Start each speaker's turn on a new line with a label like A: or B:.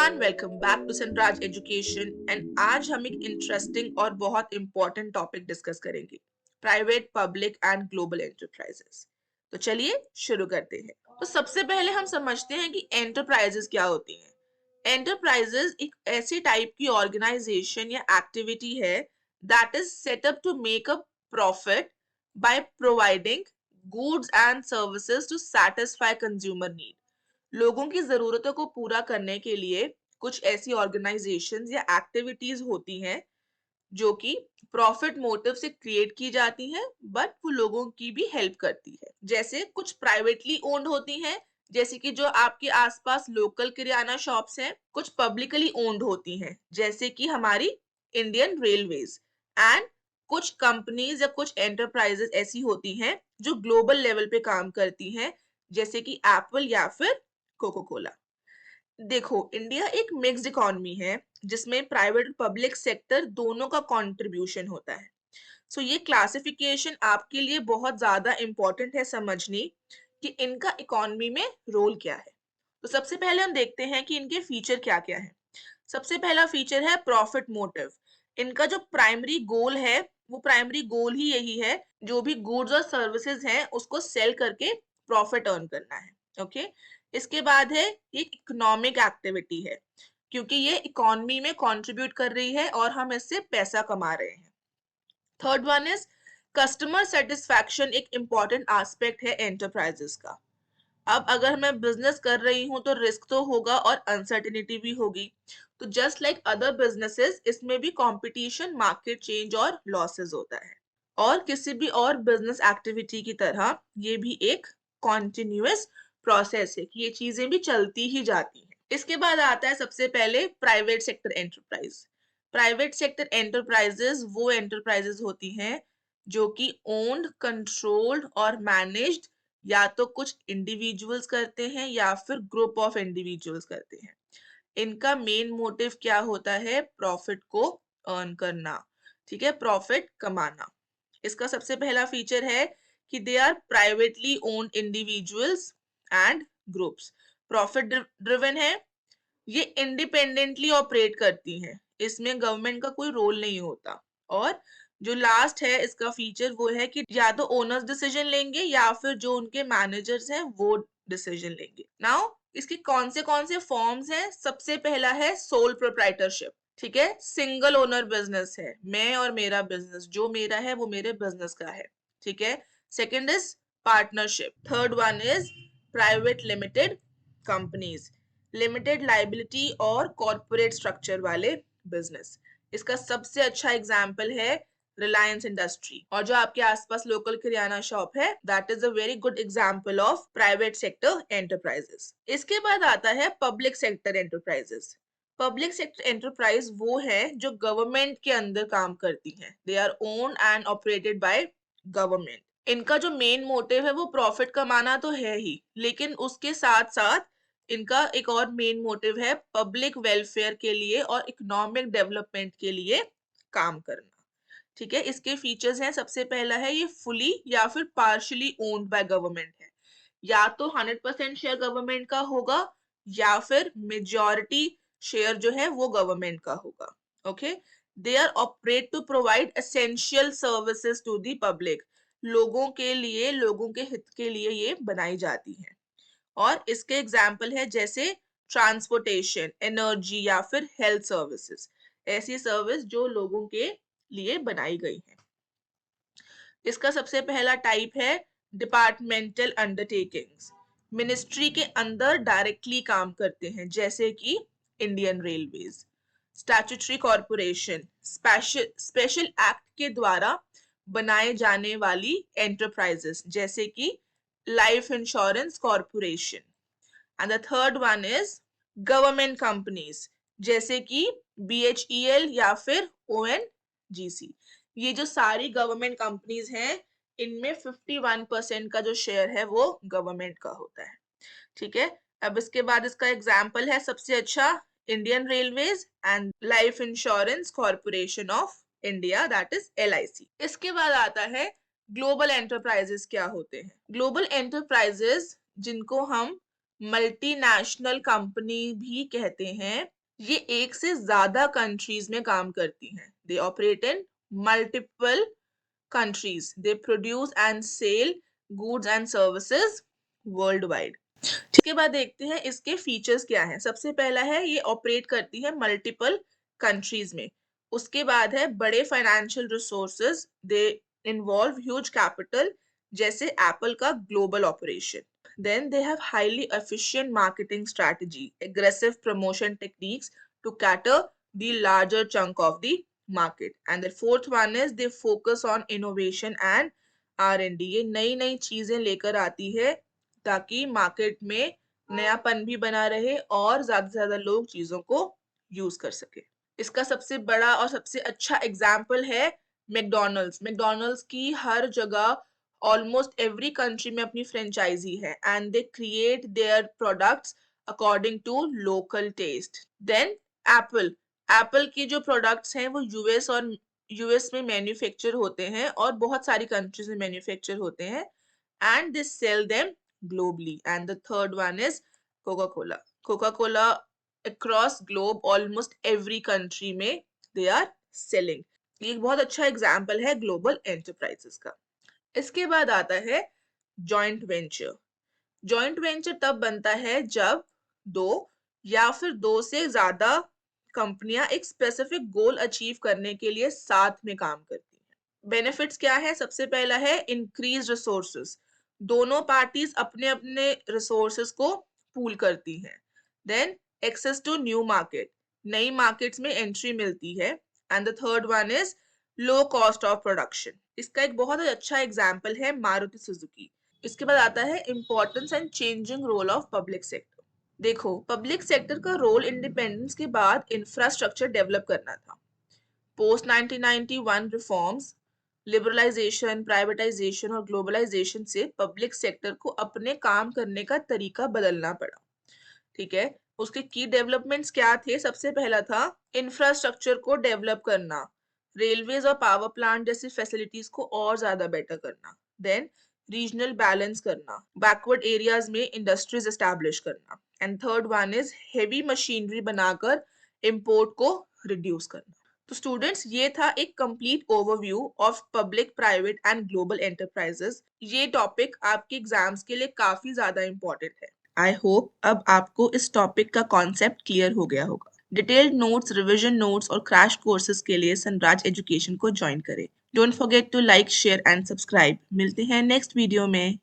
A: Everyone, welcome back to Sunraj education. And आज हम एक इंटरेस्टिंग और बहुत इंपॉर्टेंट टॉपिक डिस्कस करेंगे, private, public and global enterprises. तो चलिए शुरू करते हैं। तो सबसे पहले हम समझते हैं कि एंटरप्राइजेस क्या होती हैं। एंटरप्राइजेस एक ऐसी टाइप की ऑर्गेनाइजेशन या एक्टिविटी है that is set up to make a profit by providing goods and services to satisfy consumer need। लोगों की जरूरतों को पूरा करने के लिए कुछ ऐसी ऑर्गेनाइजेशंस या एक्टिविटीज होती हैं जो कि प्रॉफिट मोटिव से क्रिएट की जाती हैं, बट वो लोगों की भी हेल्प करती है। जैसे कुछ प्राइवेटली ओन्ड होती हैं, जैसे कि जो आपके आसपास लोकल किराना शॉप्स हैं। कुछ पब्लिकली ओन्ड होती हैं, जैसे कि हमारी इंडियन रेलवेज। एंड कुछ कंपनीज या कुछ एंटरप्राइजेस ऐसी होती हैं जो ग्लोबल लेवल पे काम करती हैं, जैसे कि एप्पल या फिर कोको कोला। देखो, इंडिया एक मिक्स्ड इकोनॉमी है जिसमें प्राइवेट और पब्लिक सेक्टर दोनों का कंट्रीब्यूशन होता है। सो ये क्लासिफिकेशन आपके लिए बहुत ज्यादा इंपॉर्टेंट है समझनी कि इनका इकोनॉमी में रोल क्या है। तो सबसे पहले हम देखते हैं कि इनके फीचर क्या क्या है। सबसे पहला फीचर है प्रॉफिट मोटिव। इनका जो प्राइमरी गोल है, वो प्राइमरी गोल ही यही है, जो भी गुड्स और सर्विसेज हैं उसको सेल करके प्रॉफिट अर्न करना है। ओके। इसके बाद है ये इकोनॉमिक एक्टिविटी है, क्योंकि ये इकोनॉमी में कंट्रीब्यूट कर रही है और हम इससे पैसा कमा रहे हैं। Third one is customer satisfaction. एक इंपॉर्टेंट एस्पेक्ट है एंटरप्राइजेस का। अब अगर मैं बिजनेस कर रही हूँ तो रिस्क तो होगा और अनसर्टेनिटी भी होगी। तो जस्ट लाइक अदर बिजनेसेस, इसमें भी कंपटीशन, मार्केट चेंज और लॉसेस होता है। और किसी भी और बिजनेस एक्टिविटी की तरह ये भी एक कॉन्टिन्यूअस प्रोसेस है कि ये चीजें भी चलती ही जाती हैं। इसके बाद आता है सबसे पहले private sector enterprise. Private sector enterprises वो एंटरप्राइजेस होती हैं जो कि ओन्ड, कंट्रोल्ड और मैनेज्ड या तो कुछ इंडिविजुअल्स करते हैं या फिर ग्रुप ऑफ इंडिविजुअल्स करते हैं। इनका मेन मोटिव क्या होता है? प्रॉफिट को अर्न करना। ठीक है, प्रॉफिट कमाना। इसका सबसे पहला फीचर है कि they are privately owned individuals and groups. Profit driven है, ये इंडिपेंडेंटली ऑपरेट करती हैं, इसमें गवर्नमेंट का कोई रोल नहीं होता। और जो लास्ट है इसका फीचर, वो है कि या तो ओनर्स डिसीजन लेंगे या फिर जो उनके मैनेजर्स हैं वो डिसीजन लेंगे। नाउ इसके कौन से फॉर्म्स हैं? सबसे पहला है सोल प्रोप्राइटरशिप। ठीक है, सिंगल ओनर बिजनेस है, मैं और मेरा बिजनेस, जो मेरा है वो मेरे बिजनेस का है। ठीक है। Second is partnership. Third one is private limited companies, limited liability और कॉर्पोरेट स्ट्रक्चर वाले बिजनेस। इसका सबसे अच्छा एग्जाम्पल है रिलायंस इंडस्ट्री। और जो आपके आसपास लोकल किराना शॉप है, that is a very good example of private sector enterprises. इसके बाद आता है public sector enterprises. Public sector enterprise वो है जो गवर्नमेंट के अंदर काम करती हैं। They are owned and operated by government. इनका जो मेन मोटिव है वो प्रॉफिट कमाना तो है ही, लेकिन उसके साथ साथ इनका एक और मेन मोटिव है पब्लिक वेलफेयर के लिए और इकोनॉमिक डेवलपमेंट के लिए काम करना। ठीक है, इसके फीचर्स हैं, सबसे पहला है ये फुली या फिर पार्शियली ओन्ड बाय गवर्नमेंट है। या तो 100% शेयर गवर्नमेंट का होगा या फिर मेजॉरिटी शेयर जो है वो गवर्नमेंट का होगा। Okay. They are operate to provide essential services to the public. लोगों के लिए, लोगों के हित के लिए ये बनाई जाती है। और इसके एग्जाम्पल है जैसे ट्रांसपोर्टेशन, एनर्जी या फिर हेल्थ सर्विसेज। ऐसी सर्विस जो लोगों के लिए बनाई गई है। इसका सबसे पहला टाइप है डिपार्टमेंटल अंडरटेकिंग्स। मिनिस्ट्री के अंदर डायरेक्टली काम करते हैं, जैसे कि Indian railways. Statutory corporation, special act के द्वारा बनाए जाने वाली एंटरप्राइजेस, जैसे कि life insurance corporation. And the third one is government companies, जैसे कि BHEL या फिर ONGC। ये जो सारी गवर्नमेंट कंपनीज हैं, इनमें 51% का जो शेयर है वो गवर्नमेंट का होता है। ठीक है। अब इसके बाद इसका एग्जाम्पल है सबसे अच्छा Indian railways and life insurance corporation of India, that is LIC। इसके बाद आता है ग्लोबल एंटरप्राइजेस क्या होते हैं। ग्लोबल एंटरप्राइजेस, जिनको हम मल्टीनेशनल कंपनी भी कहते हैं, ये एक से ज्यादा कंट्रीज में काम करती हैं। They operate in multiple countries. They produce and sell goods and services worldwide. ठीक है, बाद देखते हैं इसके फीचर्स क्या हैं। सबसे पहला है ये ऑपरेट करती है मल्टीपल कंट्रीज में। उसके बाद है बड़े financial resources, they involve huge capital, जैसे एप्पल का global operation. Then they have highly efficient marketing strategy, aggressive promotion techniques to cater the larger chunk of the market. And the fourth one is they focus on innovation and R&D. ये नई नई चीजें लेकर आती है ताकि market में नयापन भी बना रहे और ज्यादा से ज्यादा लोग चीजों को यूज कर सके। इसका सबसे बड़ा और सबसे अच्छा एग्जाम्पल है मैकडोनल्ड्स। मैकडोनल्ड्स की हर जगह ऑलमोस्ट एवरी कंट्री में अपनी फ्रेंचाइजी है and they create their products according to local taste. Then Apple, Apple की जो प्रोडक्ट्स हैं वो यूएस में मैन्युफैक्चर होते हैं और बहुत सारी कंट्रीज में मैन्युफैक्चर होते हैं and they sell them globally. And the third one is Coca Cola. Coca Cola across globe almost every country में दे आर सेलिंग। ये एक बहुत अच्छा एग्जाम्पल है ग्लोबल एंटरप्राइजेस का। इसके बाद आता है जॉइंट वेंचर। जॉइंट वेंचर तब बनता है जब दो या फिर दो से ज्यादा कंपनियां एक स्पेसिफिक गोल अचीव करने के लिए साथ में काम करती हैं। बेनिफिट्स क्या है? सबसे पहला है इंक्रीज रिसोर्सेस। दोनों पार्टीज अपने अपने रिसोर्सेस को पूल करती हैं। Then access to new market, नई मार्केट्स में एंट्री मिलती है। And the third one is low cost of production. इसका एक बहुत ही अच्छा एग्जाम्पल है मारुति सुजुकी। इसके बाद आता है importance and changing role of public sector. देखो, पब्लिक सेक्टर का रोल इंडिपेंडेंस के बाद इंफ्रास्ट्रक्चर डेवलप करना था। पोस्ट 1991 रिफॉर्म्स, लिबरलाइजेशन, प्राइवेटाइजेशन और ग्लोबलाइजेशन से पब्लिक सेक्टर को अपने काम करने का तरीका बदलना पड़ा। ठीक है, उसके की डेवलपमेंट्स क्या थे? सबसे पहला था इंफ्रास्ट्रक्चर को डेवलप करना, रेलवेज और पावर प्लांट जैसी फैसिलिटीज को और ज्यादा बेटर करना। देन रीजनल बैलेंस करना, बैकवर्ड एरियाज में इंडस्ट्रीज एस्टैब्लिश करना। And third one is heavy machinery बनाकर इंपोर्ट को रिड्यूस करना। तो स्टूडेंट्स, ये था एक complete overview of public, private and global enterprises. ये टॉपिक आपके एग्जाम्स के लिए काफी ज्यादा इंपॉर्टेंट है। आई होप अब आपको इस टॉपिक का कॉन्सेप्ट क्लियर हो गया होगा। डिटेल्ड नोट्स, रिवीजन नोट्स और क्रैश कोर्सेज के लिए सनराज एजुकेशन को ज्वाइन करें। Don't forget to like, share and subscribe. मिलते हैं नेक्स्ट वीडियो में।